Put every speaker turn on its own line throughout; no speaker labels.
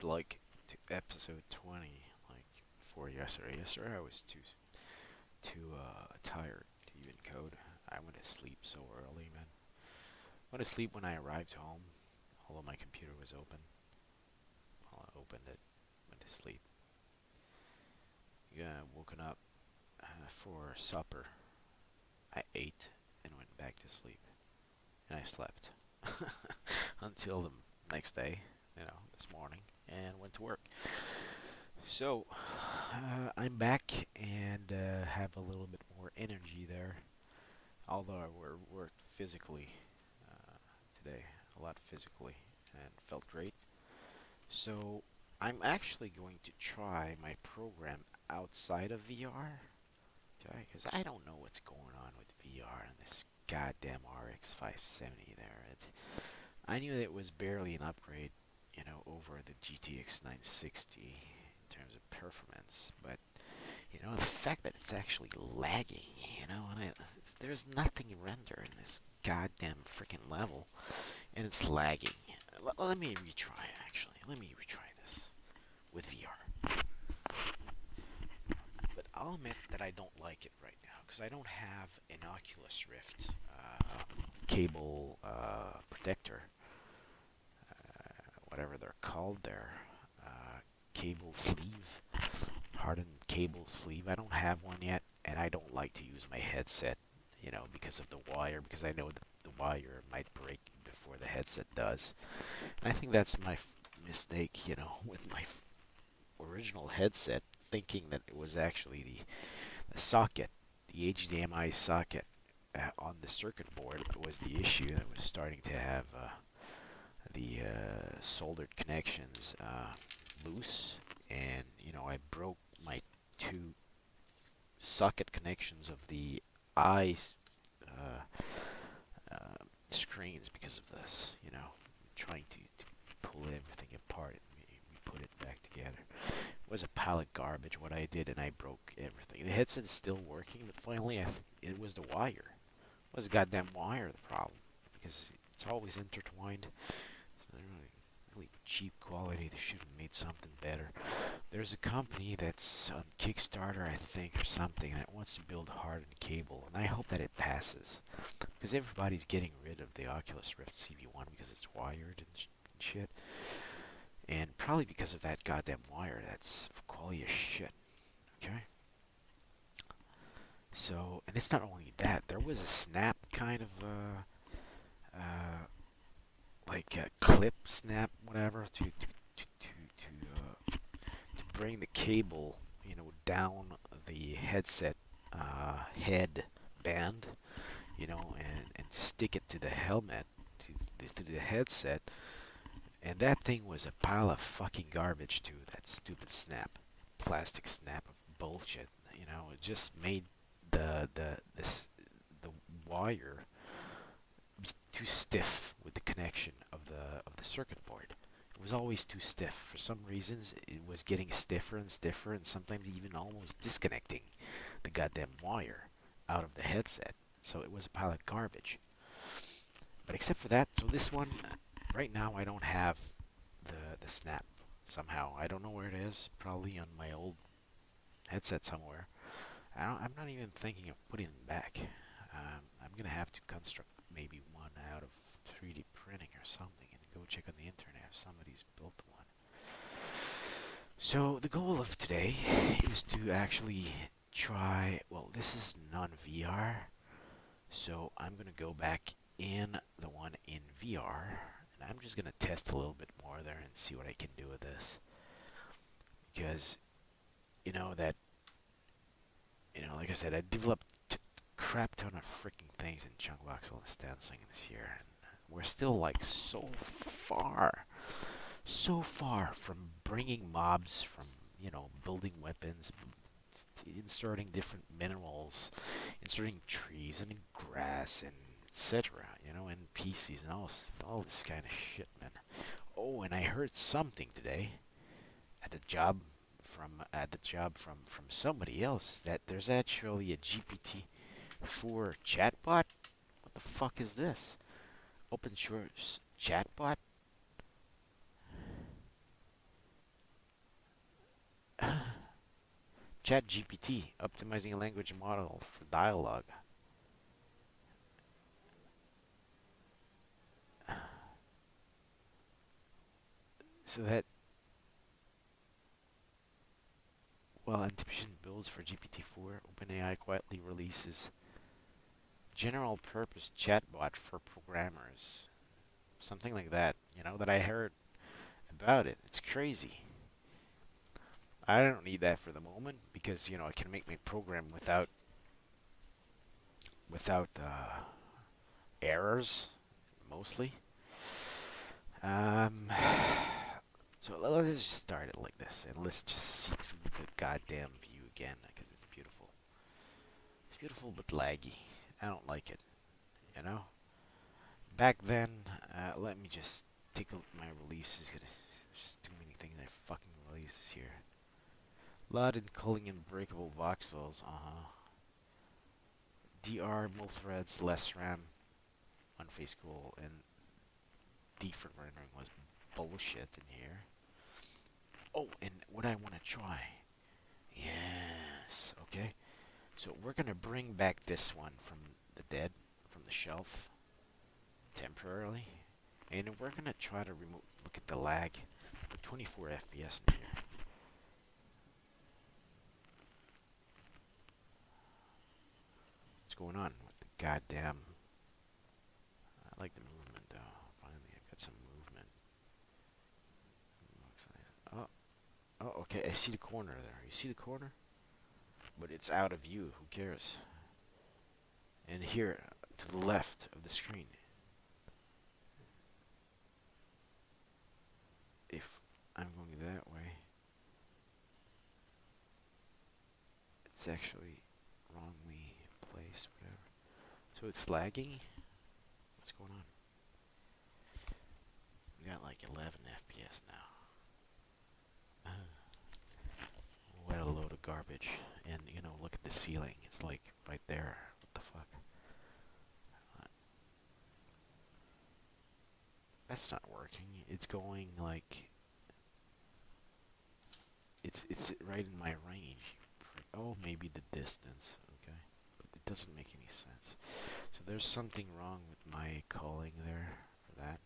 like to episode 20 like before yesterday. Yesterday I was too tired to even code. I went to sleep so early, man. Went to sleep when I arrived home, although my computer was open. I opened it, went to sleep. Yeah, woken up for supper. I ate and went back to sleep, and I slept until the next day, this morning, and went to work. So I'm back and have a little bit more energy there. Although I worked physically uh, today, a lot physically, and felt great. So I'm actually going to try my program outside of VR, okay? Because I don't know what's going on with VR and this goddamn RX 570 there. I knew that it was barely an upgrade, over the GTX 960 in terms of performance, but the fact that it's actually lagging, and there's nothing render in this goddamn freaking level, and it's lagging. Let me retry, actually. Let me retry this with VR. But I'll admit that I don't like it right now, because I don't have an Oculus Rift cable protector, whatever they're called there, cable sleeve, hardened cable sleeve. I don't have one yet, and I don't like to use my headset, because of the wire, because I know that the wire might break before the headset does. And I think that's my mistake, with my original headset, thinking that it was actually the socket, the HDMI socket on the circuit board was the issue that was starting to have the soldered connections loose, and I broke my two socket connections of the eye uh, screens because of this. Trying to pull everything apart and put it back together. It was a pile of garbage what I did, and I broke everything. The headset is still working, but finally it was the wire. It was the goddamn wire the problem, because it's always intertwined. So really cheap quality. They should have made something better. There's a company that's on Kickstarter, I think, or something, that wants to build hardened cable, and I hope that it passes, because everybody's getting rid of the Oculus Rift CV1 because it's wired and shit, and probably because of that goddamn wire that's quality as shit. Okay. So, and it's not only that. There was a snap kind of like a clip snap, whatever, to bring the cable, down the headset head band, and to stick it to the helmet, to the headset, and that thing was a pile of fucking garbage too. That stupid snap, plastic snap of bullshit. It just made the wire be too stiff with the connection of the circuit board. It was always too stiff. For some reasons, it was getting stiffer and stiffer, and sometimes even almost disconnecting the goddamn wire out of the headset. So it was a pile of garbage. But except for that, so this one, right now I don't have the snap somehow. I don't know where it is. Probably on my old headset somewhere. I'm not even thinking of putting it back. I'm gonna have to construct maybe one out of 3D printing or something, and go check on the internet if somebody's built one. So the goal of today is to actually try. Well, this is non-VR, so I'm gonna go back in the one in VR, and I'm just gonna test a little bit more there and see what I can do with this, because that like I said, I developed a crap ton of freaking things in chunk voxel instancing this year, and we're still like so far from bringing mobs, from building weapons, inserting different minerals, inserting trees and grass and etc. And PCs and all this kind of shit, man. Oh, and I heard something today at the job from somebody else, that there's actually a GPT-4 chatbot. What the fuck is this? Open source chatbot? ChatGPT, optimizing a language model for dialogue. So that, well, Anticipation builds for GPT-4, OpenAI quietly releases general purpose chatbot for programmers. Something like that, you know, that I heard about it. It's crazy. I don't need that for the moment because, you know, I can make my program without errors, mostly. Um, so let's just start it like this, and let's just see through the goddamn view again, because it's beautiful. It's beautiful but laggy. I don't like it, you know? Back then, let me just take a look at my releases. There's too many things I fucking releases here. Loud and culling and breakable voxels, DR, multhreads, less RAM, unfaced cool, and deferred rendering was bullshit in here. Oh, and what I want to try. Yes, okay. So we're going to bring back this one from the dead, from the shelf, temporarily. And we're going to try to remove, look at the lag, put 24 FPS in here. What's going on with the goddamn... I like the movement though. Finally, I've got some movement. Oh, okay, I see the corner there. You see the corner? But it's out of view, who cares? And here, to the left of the screen, if I'm going that way, it's actually wrongly placed, whatever. So it's lagging? What's going on? We got like 11 FPS now. What a load of garbage. And, you know, look at the ceiling. It's like right there. What the fuck? That's not working. It's going like... It's right in my range. Oh, maybe the distance. Okay. But it doesn't make any sense. So there's something wrong with my calling there for that.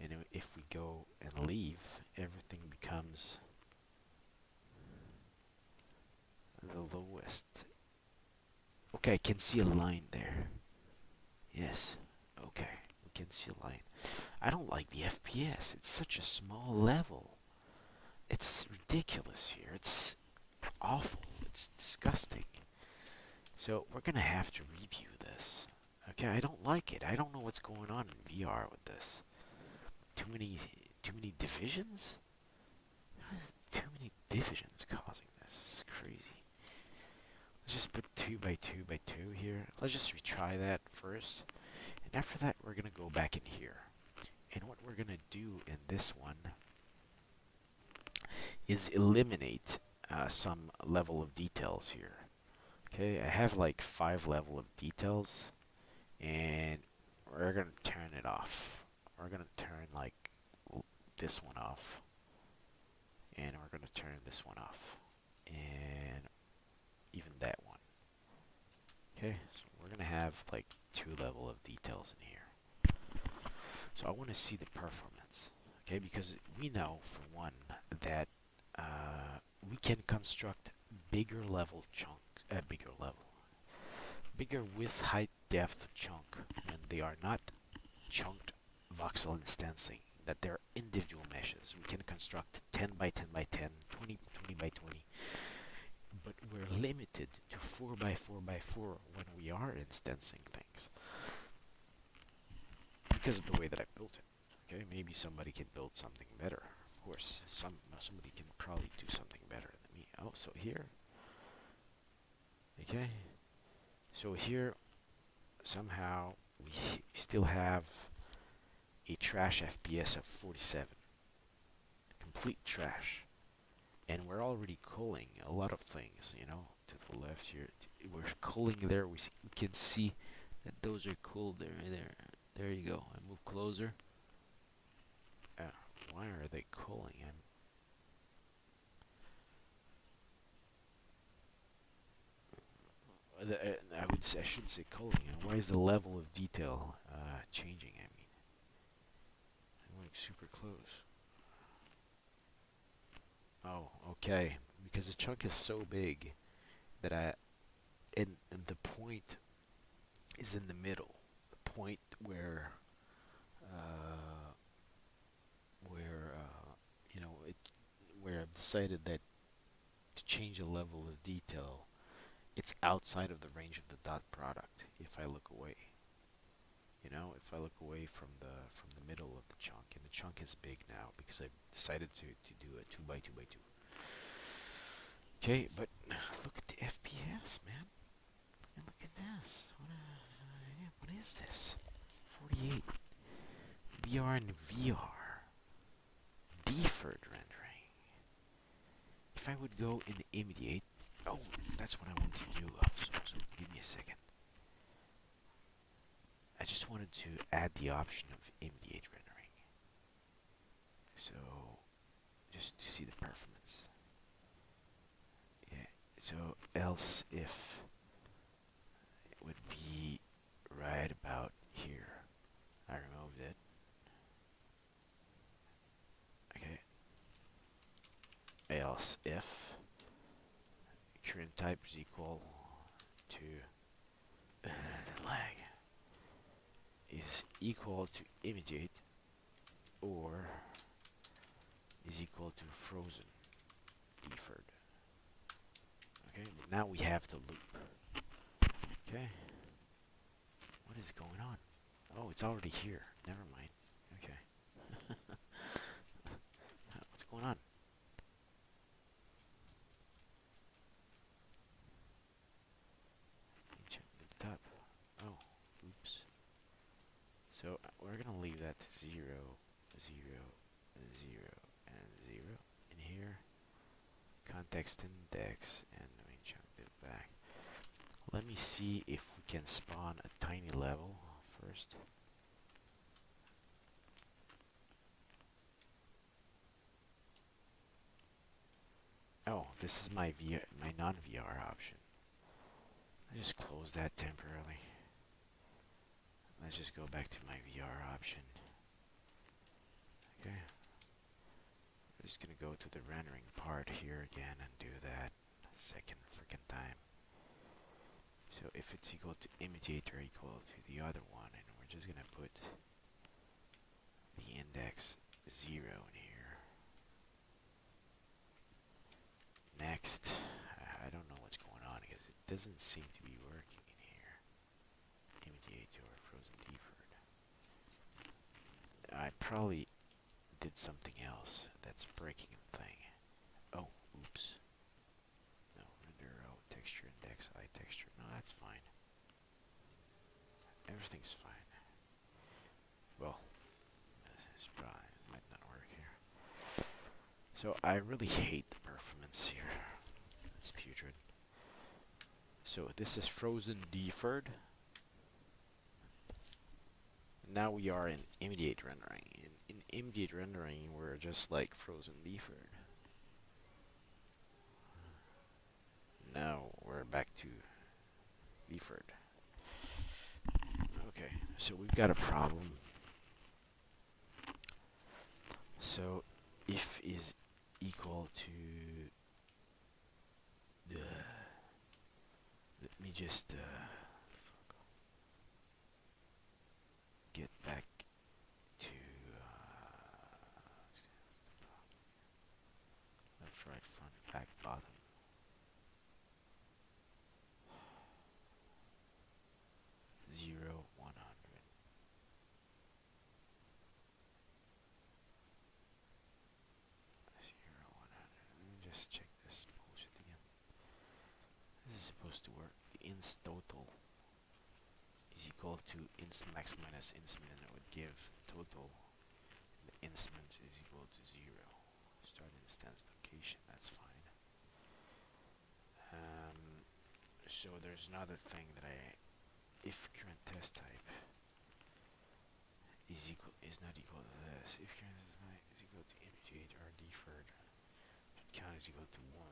And if we go and leave, everything becomes the lowest. Okay, I can see a line there. Yes. Okay, we can see a line. I don't like the FPS. It's such a small level. It's ridiculous here. It's awful. It's disgusting. So we're gonna have to review this. Okay, I don't like it. I don't know what's going on in VR with this. Too many divisions? Too many divisions causing this. It's crazy. Let's just put 2 by 2 by 2 here. Let's just retry that first. And after that, we're going to go back in here. And what we're going to do in this one is eliminate some level of details here. Okay, I have like 5 level of details. And we're going to turn it off. We're going to turn like this one off. And we're going to turn this one off. And even that one. Okay, so we're going to have like 2 level of details in here. So I want to see the performance. Okay, because we know for one that we can construct bigger level chunks, bigger width, height, depth chunk when they are not chunked voxel instancing, that they're individual meshes. We can construct 10 by 10 by 10, 20 by 20, but we're limited to 4 by 4 by 4 when we are instancing things because of the way that I built it. Okay, maybe somebody can build something better. Of course, somebody can probably do something better than me. Oh, so here, okay, so here somehow we still have a trash FPS of 47. Complete trash. And we're already culling a lot of things, you know, to the left here. We're culling there. We can see that those are cooled there. There you go. I move closer. Why are they culling? I shouldn't say culling. Why is the level of detail changing? I mean, I'm like super close. Oh, okay. Because the chunk is so big that and the point is in the middle. The point where you know, where I've decided that to change the level of detail, it's outside of the range of the dot product. If I look away, you know, if I look away from the middle of the chunk, and the chunk is big now because I've decided to do a 2 by 2 by 2. Okay, but look at the FPS, man. And look at this. What is this? 48 VR and VR deferred rendering. If I would go in immediate, oh, that's what I want to do. So give me a second. I just wanted to add the option of immediate rendering. So, just to see the performance. Yeah, so else if it would be right about here. I removed it. Okay. Else if current type is equal to the lag is equal to immediate or is equal to frozen deferred. Okay, now we have the loop. Okay. What is going on? Oh, it's already here. Never mind. Okay. What's going on? Check the top. Oh, oops. So we're gonna leave that to 0, 0, 0, and 0 in here. Context index, and we chunk it back. Let me see if we can spawn a tiny level first. Oh, this is my non-VR option. I just close that temporarily. Let's just go back to my VR option. Okay. I'm just gonna go to the rendering part here again and do that second freaking time. So if it's equal to immediate or equal to the other one, and we're just gonna put the index 0 in here. Next, I don't know what's going on because it doesn't seem to be working in here. Immediate or frozen deferred. I probably did something else that's breaking the thing. Oh, oops. No, render, oh, texture index, I texture. No, that's fine. Everything's fine. Well, this probably might not work here. So I really hate the performance here. It's putrid. So this is frozen deferred. Now we are in immediate rendering. In immediate rendering, we're just like frozen deferred. Now we're back to deferred. Okay, so we've got a problem. So if is equal to the, let me just get back to left, right, front, back, bottom. Zero, 100. Let me just check this bullshit again. This is supposed to work. The inst total is equal to inst max minus inst min. It would give total. The inst min is equal to 0. Start instance location. That's fine. So there's another thing that if current test type is not equal to this, if current test type is equal to immediate or deferred, count is equal to 1.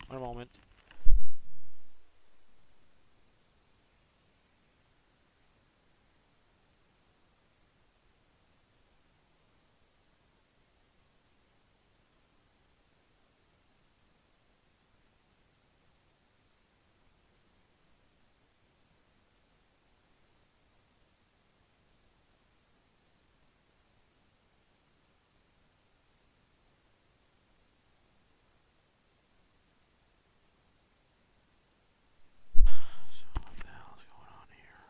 One moment. So what the hell is going on here?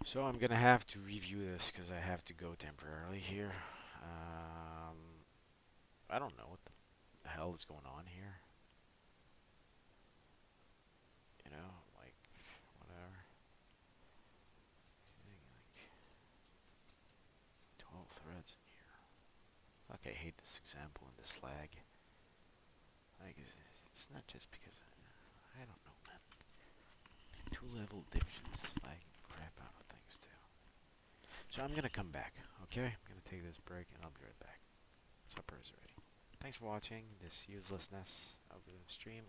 So I'm gonna have to review this because I have to go temporarily here. I don't know what the hell is going on here. You know, like, whatever. Like 12 threads in here. Fuck, I hate this example and this lag. Like, it's not just because I don't know, man. Two-level divisions is lagging the crap out of things too. So I'm gonna come back, okay? I'm gonna take this break and I'll be right back. Supper is ready. Thanks for watching this uselessness of the stream.